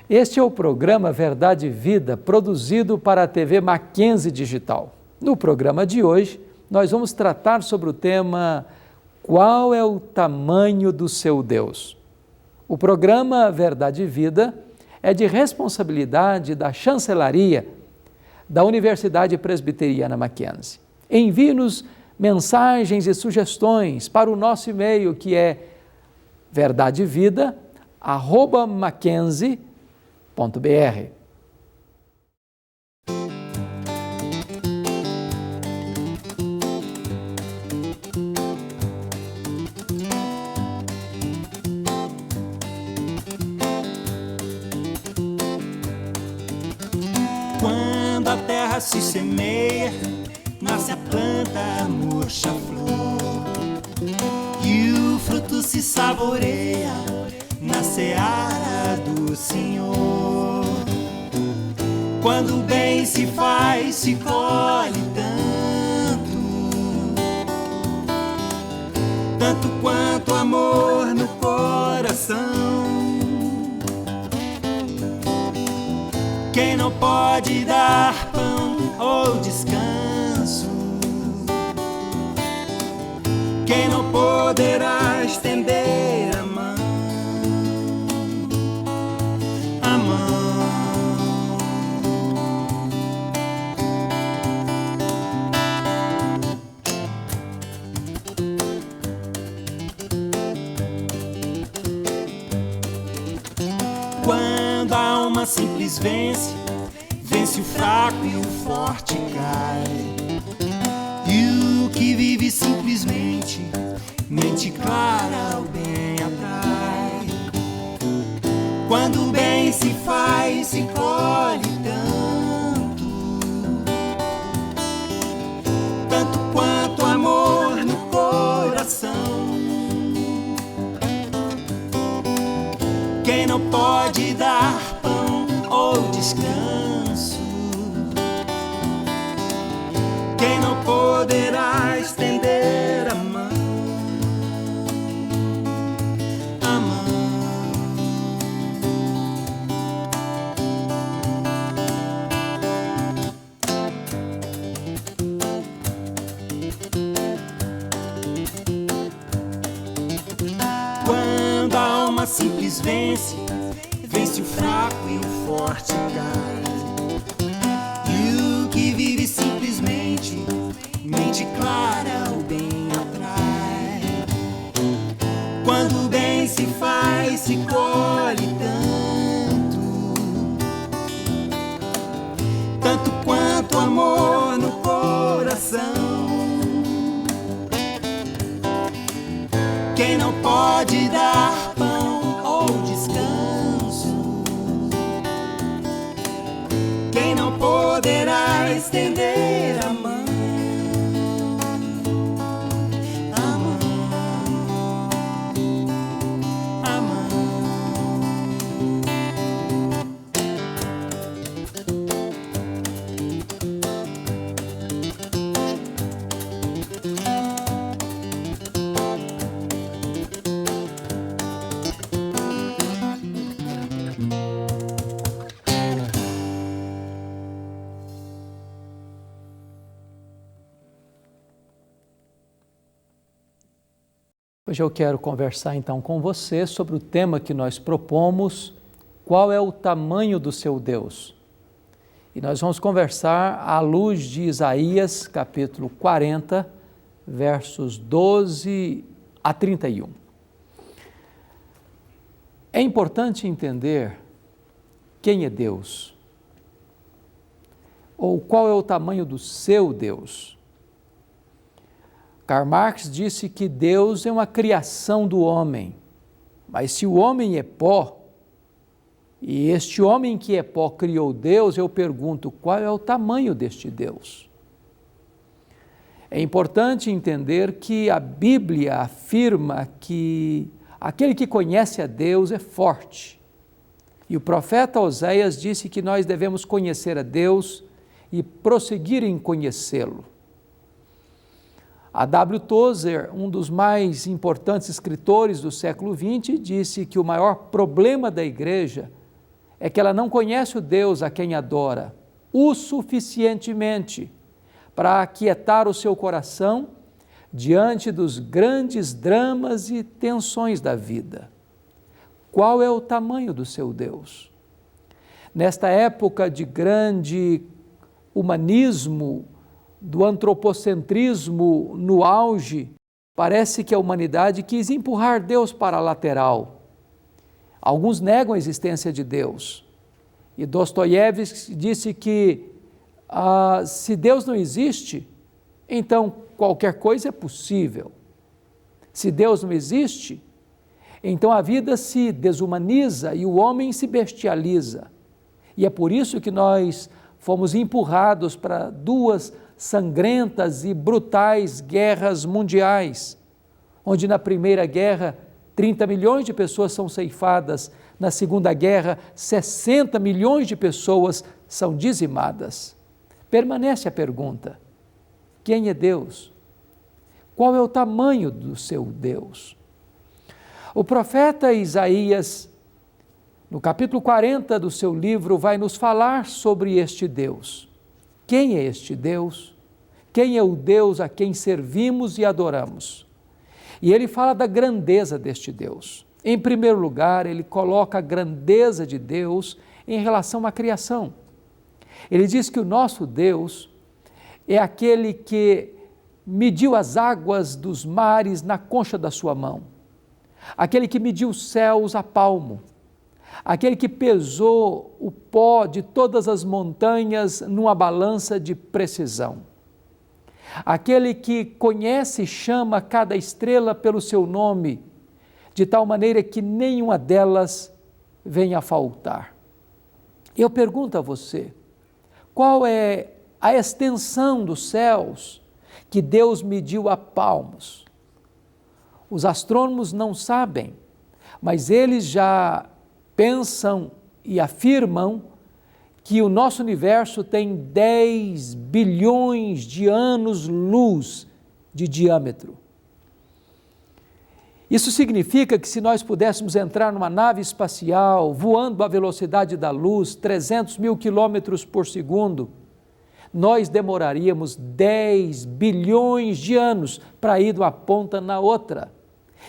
Este é o programa Verdade e Vida, produzido para a TV Mackenzie Digital. No programa de hoje, nós vamos tratar sobre o tema Qual é o tamanho do seu Deus? O programa Verdade e Vida é de responsabilidade da Chancelaria da Universidade Presbiteriana Mackenzie. Envie-nos mensagens e sugestões para o nosso e-mail, que é verdadevida@mackenzie.br. Quando a terra se semeia, nasce a planta, murcha a flor, e o fruto se saboreia na seara do Senhor. Quando o bem se faz, se colhe tanto quanto amor no coração. Quem não pode dar pão ou descanso, quem não poderá estender a mão, a mão. Quando a alma simples vence o fraco e o forte cai, e o que vive simplesmente, mente clara o bem atrai. Quando o bem se faz, se colhe tanto quanto amor no coração. Quem não pode dar pão ou descanso, quem não poderá estender a mão, a mão. Quando a alma simples vence o fraco e o forte cai, e o que vive simplesmente, mente clara o bem atrai. Quando o bem se faz, se colhe tanto quanto amor no coração. Quem não pode dar pão ou descanso, quem não poderá estender a mão, a mão, a mão. Hoje eu quero conversar então com você sobre o tema que nós propomos, qual é o tamanho do seu Deus? E nós vamos conversar à luz de Isaías, capítulo 40, versos 12 a 31. É importante entender quem é Deus, ou qual é o tamanho do seu Deus. Karl Marx disse que Deus é uma criação do homem, mas se o homem é pó, e este homem que é pó criou Deus, eu pergunto, qual é o tamanho deste Deus? É importante entender que a Bíblia afirma que aquele que conhece a Deus é forte. E o profeta Oséias disse que nós devemos conhecer a Deus e prosseguir em conhecê-lo. A W. Tozer, um dos mais importantes escritores do século XX, disse que o maior problema da igreja é que ela não conhece o Deus a quem adora o suficientemente para aquietar o seu coração diante dos grandes dramas e tensões da vida. Qual é o tamanho do seu Deus? Nesta época de grande humanismo, do antropocentrismo no auge, parece que a humanidade quis empurrar Deus para a lateral. Alguns negam a existência de Deus. E Dostoiévski disse que se Deus não existe, então qualquer coisa é possível. Se Deus não existe, então a vida se desumaniza e o homem se bestializa. E é por isso que nós fomos empurrados para duas sangrentas e brutais guerras mundiais, onde na Primeira Guerra 30 milhões de pessoas são ceifadas, na Segunda Guerra 60 milhões de pessoas são dizimadas. Permanece a pergunta: quem é Deus? Qual é o tamanho do seu Deus? O profeta Isaías, no capítulo 40 do seu livro, vai nos falar sobre este Deus. Quem é este Deus? Quem é o Deus a quem servimos e adoramos? E ele fala da grandeza deste Deus. Em primeiro lugar, ele coloca a grandeza de Deus em relação à criação. Ele diz que o nosso Deus é aquele que mediu as águas dos mares na concha da sua mão, aquele que mediu os céus a palmo, aquele que pesou o pó de todas as montanhas numa balança de precisão, aquele que conhece e chama cada estrela pelo seu nome, de tal maneira que nenhuma delas venha a faltar. Eu pergunto a você, qual é a extensão dos céus que Deus mediu a palmos? Os astrônomos não sabem, mas eles já pensam e afirmam que o nosso universo tem 10 bilhões de anos-luz de diâmetro. Isso significa que se nós pudéssemos entrar numa nave espacial voando à velocidade da luz, 300 mil quilômetros por segundo, nós demoraríamos 10 bilhões de anos para ir de uma ponta na outra.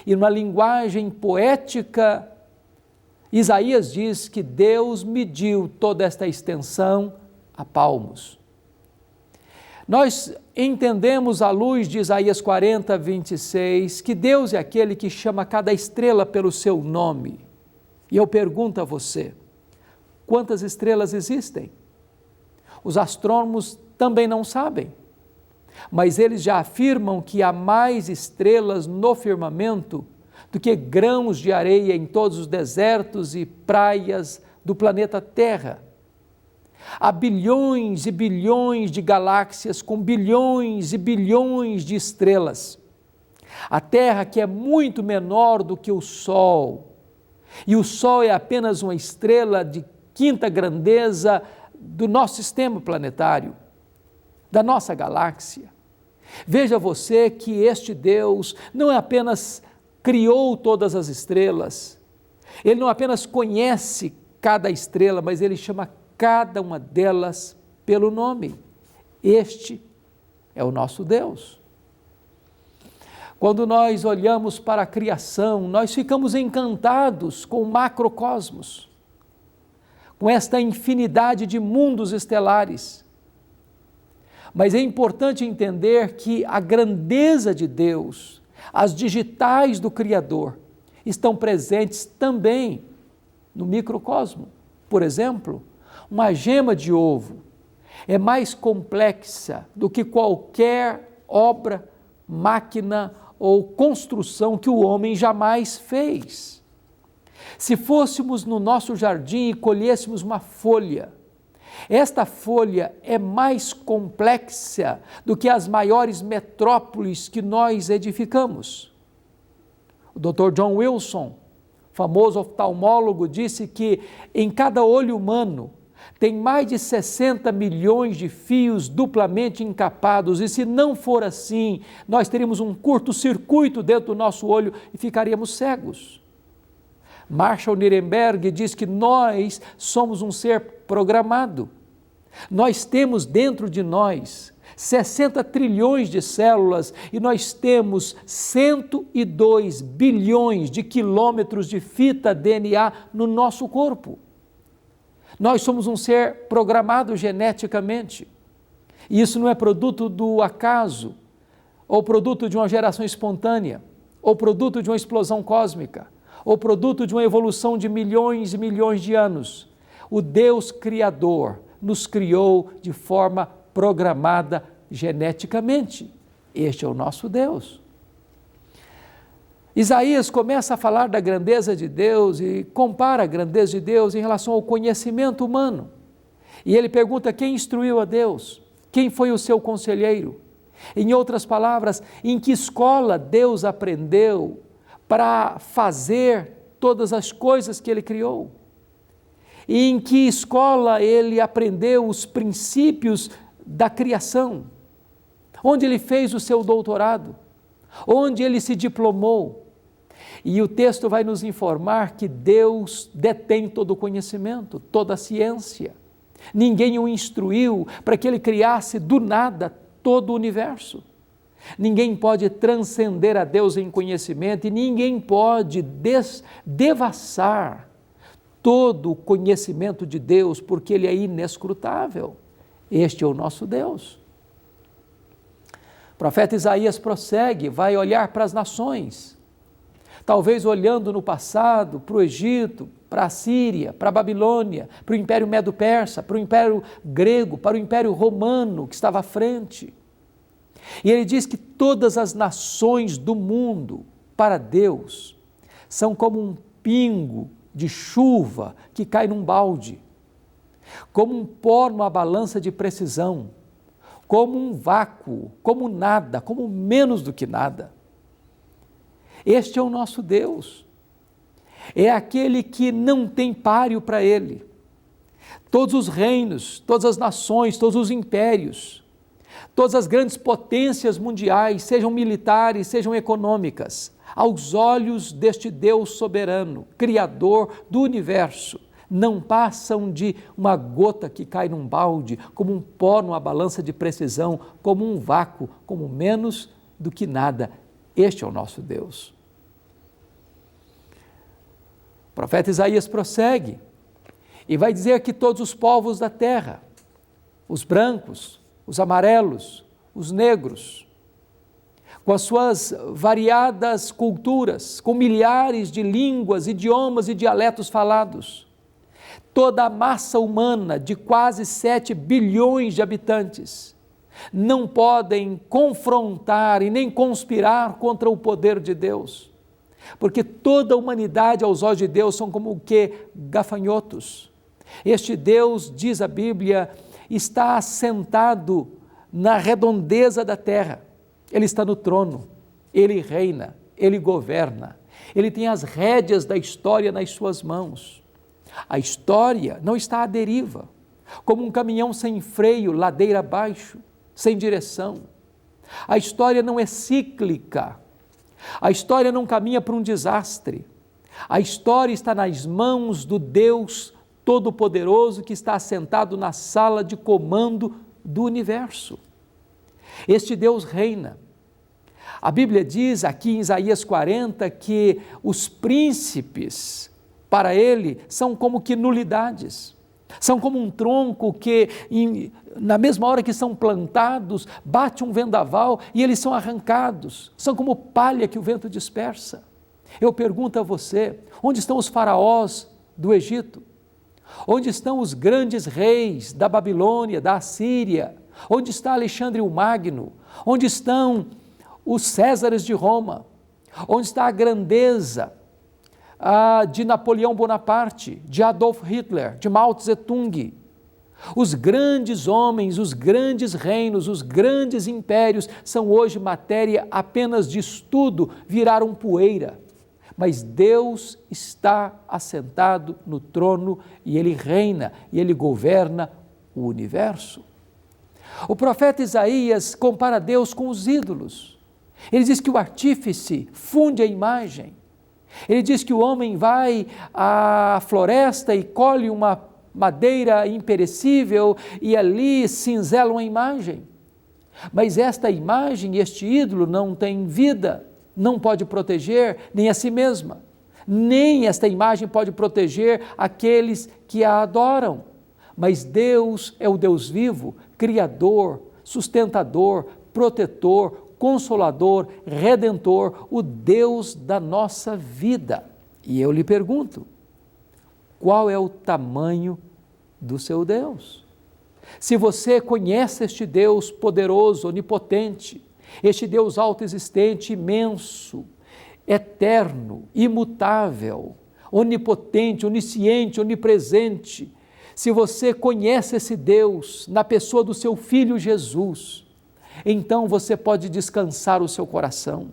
E numa linguagem poética, Isaías diz que Deus mediu toda esta extensão a palmos. Nós entendemos à luz de Isaías 40, 26, que Deus é aquele que chama cada estrela pelo seu nome. E eu pergunto a você, quantas estrelas existem? Os astrônomos também não sabem, mas eles já afirmam que há mais estrelas no firmamento do que grãos de areia em todos os desertos e praias do planeta Terra. Há bilhões e bilhões de galáxias com bilhões e bilhões de estrelas. A Terra, que é muito menor do que o Sol, e o Sol é apenas uma estrela de quinta grandeza do nosso sistema planetário, da nossa galáxia. Veja você que este Deus não apenas criou todas as estrelas, Ele não apenas conhece cada estrela, mas Ele chama cada uma delas pelo nome. Este é o nosso Deus. Quando nós olhamos para a criação, nós ficamos encantados com o macrocosmos, com esta infinidade de mundos estelares. Mas é importante entender que a grandeza de Deus, as digitais do Criador, estão presentes também no microcosmo. Por exemplo, uma gema de ovo é mais complexa do que qualquer obra, máquina ou construção que o homem jamais fez. Se fôssemos no nosso jardim e colhêssemos uma folha, esta folha é mais complexa do que as maiores metrópoles que nós edificamos. O Dr. John Wilson, famoso oftalmólogo, disse que em cada olho humano tem mais de 60 milhões de fios duplamente encapados, e se não for assim, nós teríamos um curto-circuito dentro do nosso olho e ficaríamos cegos. Marshall Nirenberg diz que nós somos um ser programado. Nós temos dentro de nós 60 trilhões de células e nós temos 102 bilhões de quilômetros de fita DNA no nosso corpo. Nós somos um ser programado geneticamente. E isso não é produto do acaso, ou produto de uma geração espontânea, ou produto de uma explosão cósmica, ou produto de uma evolução de milhões e milhões de anos. O Deus Criador nos criou de forma programada geneticamente. Este é o nosso Deus. Isaías começa a falar da grandeza de Deus e compara a grandeza de Deus em relação ao conhecimento humano. E ele pergunta quem instruiu a Deus, quem foi o seu conselheiro. Em outras palavras, em que escola Deus aprendeu para fazer todas as coisas que ele criou? E em que escola ele aprendeu os princípios da criação? Onde ele fez o seu doutorado? Onde ele se diplomou? E o texto vai nos informar que Deus detém todo o conhecimento, toda a ciência. Ninguém o instruiu para que ele criasse do nada todo o universo. Ninguém pode transcender a Deus em conhecimento e ninguém pode devassar todo o conhecimento de Deus, porque ele é inescrutável. Este é o nosso Deus. O profeta Isaías prossegue, vai olhar para as nações, talvez olhando no passado, para o Egito, para a Síria, para a Babilônia, para o Império Medo-Persa, para o Império Grego, para o Império Romano que estava à frente. E ele diz que todas as nações do mundo, para Deus, são como um pingo de chuva que cai num balde, como um pó numa balança de precisão, como um vácuo, como nada, como menos do que nada. Este é o nosso Deus. É aquele que não tem páreo para ele. Todos os reinos, todas as nações, todos os impérios, todas as grandes potências mundiais, sejam militares, sejam econômicas, aos olhos deste Deus soberano, Criador do universo, não passam de uma gota que cai num balde, como um pó numa balança de precisão, como um vácuo, como menos do que nada. Este é o nosso Deus. O profeta Isaías prossegue e vai dizer que todos os povos da terra, os brancos, os amarelos, os negros, com as suas variadas culturas, com milhares de línguas, idiomas e dialetos falados, toda a massa humana de quase 7 bilhões de habitantes, não podem confrontar e nem conspirar contra o poder de Deus, porque toda a humanidade aos olhos de Deus são como o quê? Gafanhotos. Este Deus, diz a Bíblia, está assentado na redondeza da terra, ele está no trono, ele reina, ele governa, ele tem as rédeas da história nas suas mãos. A história não está à deriva, como um caminhão sem freio, ladeira abaixo, sem direção. A história não é cíclica, a história não caminha para um desastre. A história está nas mãos do Deus Todo-Poderoso que está assentado na sala de comando do universo. Este Deus reina. A Bíblia diz aqui em Isaías 40 que os príncipes, para ele, são como que nulidades. São como um tronco que, na mesma hora que são plantados, bate um vendaval e eles são arrancados. São como palha que o vento dispersa. Eu pergunto a você, onde estão os faraós do Egito? Onde estão os grandes reis da Babilônia, da Assíria? Onde está Alexandre o Magno? Onde estão os Césares de Roma? Onde está a grandeza de Napoleão Bonaparte, de Adolf Hitler, de Mao Tse-tung? Os grandes homens, os grandes reinos, os grandes impérios são hoje matéria apenas de estudo, viraram poeira. Mas Deus está assentado no trono e Ele reina e Ele governa o universo. O profeta Isaías compara Deus com os ídolos. Ele diz que o artífice funde a imagem Ele diz que o homem vai à floresta e colhe uma madeira imperecível e ali cinzela uma imagem. Mas esta imagem, este ídolo não tem vida, não pode proteger nem a si mesma, nem esta imagem pode proteger aqueles que a adoram. Mas Deus é o Deus vivo, criador, sustentador, protetor, consolador, redentor, o Deus da nossa vida. E eu lhe pergunto, qual é o tamanho do seu Deus? Se você conhece este Deus poderoso, onipotente, este Deus autoexistente, imenso, eterno, imutável, onipotente, onisciente, onipresente, se você conhece esse Deus na pessoa do seu Filho Jesus, então você pode descansar o seu coração.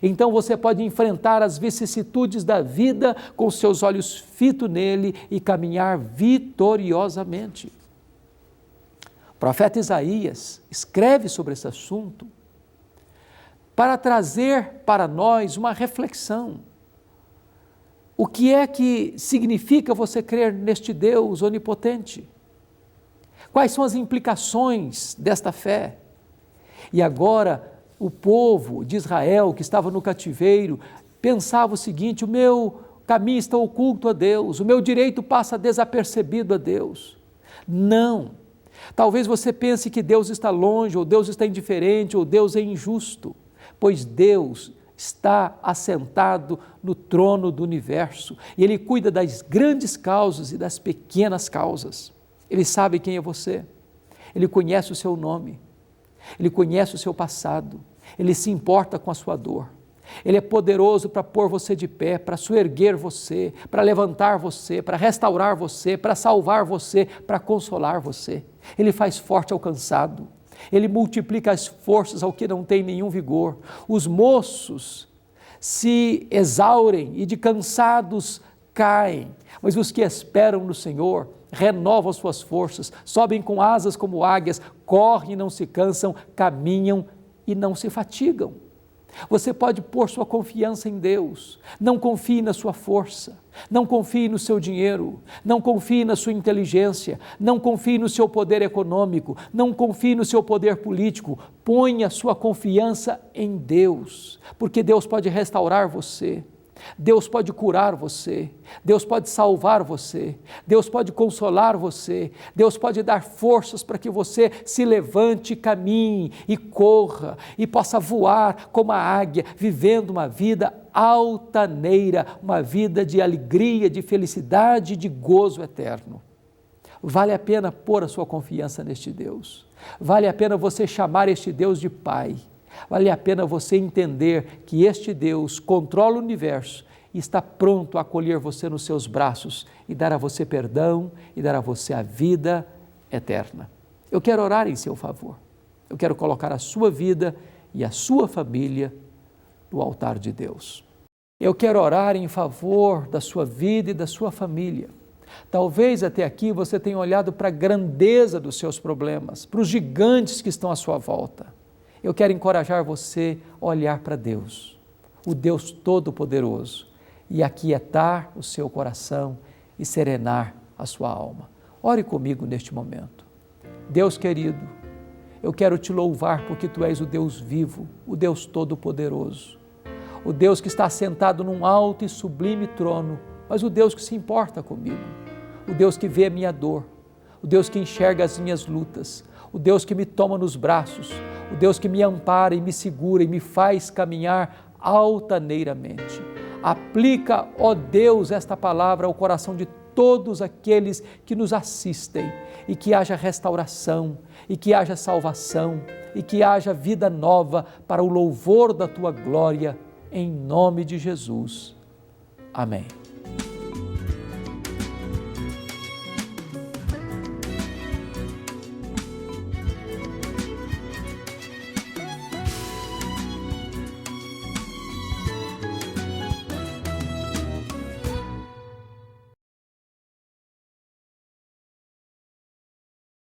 Então você pode enfrentar as vicissitudes da vida com seus olhos fitos nele e caminhar vitoriosamente. O profeta Isaías escreve sobre esse assunto para trazer para nós uma reflexão. O que é que significa você crer neste Deus onipotente? Quais são as implicações desta fé? E agora, o povo de Israel que estava no cativeiro pensava o seguinte: o meu caminho está oculto a Deus, o meu direito passa desapercebido a Deus. Não. Talvez você pense que Deus está longe, ou Deus está indiferente, ou Deus é injusto, pois Deus está assentado no trono do universo e Ele cuida das grandes causas e das pequenas causas. Ele sabe quem é você, Ele conhece o seu nome, Ele conhece o seu passado, Ele se importa com a sua dor. Ele é poderoso para pôr você de pé, para soerguer você, para levantar você, para restaurar você, para salvar você, para consolar você. Ele faz forte ao cansado, Ele multiplica as forças ao que não tem nenhum vigor. Os moços se exaurem e de cansados caem, mas os que esperam no Senhor renovam suas forças, sobem com asas como águias, correm e não se cansam, caminham e não se fatigam. Você pode pôr sua confiança em Deus. Não confie na sua força, não confie no seu dinheiro, não confie na sua inteligência, não confie no seu poder econômico, não confie no seu poder político. Ponha sua confiança em Deus, porque Deus pode restaurar você. Deus pode curar você, Deus pode salvar você, Deus pode consolar você, Deus pode dar forças para que você se levante, caminhe e corra e possa voar como a águia, vivendo uma vida altaneira, uma vida de alegria, de felicidade e de gozo eterno. Vale a pena pôr a sua confiança neste Deus, vale a pena você chamar este Deus de Pai. Vale a pena você entender que este Deus controla o universo e está pronto a acolher você nos seus braços e dar a você perdão e dar a você a vida eterna. Eu quero orar em seu favor. Eu quero colocar a sua vida e a sua família no altar de Deus. Eu quero orar em favor da sua vida e da sua família. Talvez até aqui você tenha olhado para a grandeza dos seus problemas, para os gigantes que estão à sua volta. Eu quero encorajar você a olhar para Deus, o Deus Todo-Poderoso, e aquietar o seu coração e serenar a sua alma. Ore comigo neste momento. Deus querido, eu quero te louvar porque Tu és o Deus vivo, o Deus Todo-Poderoso, o Deus que está sentado num alto e sublime trono, mas o Deus que se importa comigo, o Deus que vê a minha dor, o Deus que enxerga as minhas lutas, o Deus que me toma nos braços, o Deus que me ampara e me segura e me faz caminhar altaneiramente. Aplica, ó Deus, esta palavra ao coração de todos aqueles que nos assistem e que haja restauração, e que haja salvação, e que haja vida nova para o louvor da Tua glória, em nome de Jesus. Amém.